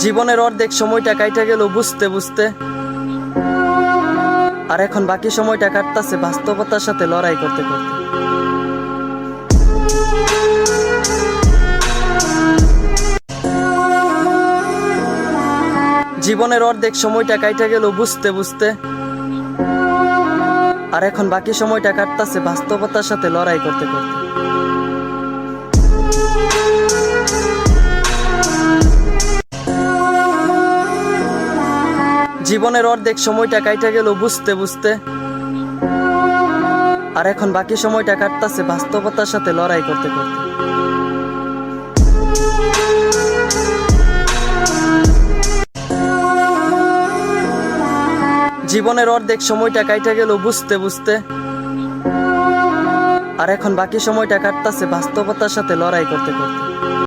জীবনের অর্ধেক সময়টা কাইটা গেল বুঝতে বুঝতে, আর এখন বাকি সময়টা কাটতাছে বাস্তবতার সাথে লড়াই করতে করতে। জীবনের অর্ধেক সময়টা কাইটা গেল বুঝতে বুঝতে, আর এখন বাকি সময়টা কাটতাছে বাস্তবতার সাথে লড়াই করতে করতে। জীবনের অর্ধেক সময়টা কাইটা গেল বুঝতে বুঝতে, আর এখন বাকি সময়টা কাটতাছে বাস্তবতার সাথে লড়াই করতে করতে। জীবনের অর্ধেক সময়টা কাইটা গেল বুঝতে বুঝতে, আর এখন বাকি সময়টা কাটতাছে বাস্তবতার সাথে লড়াই করতে করতে।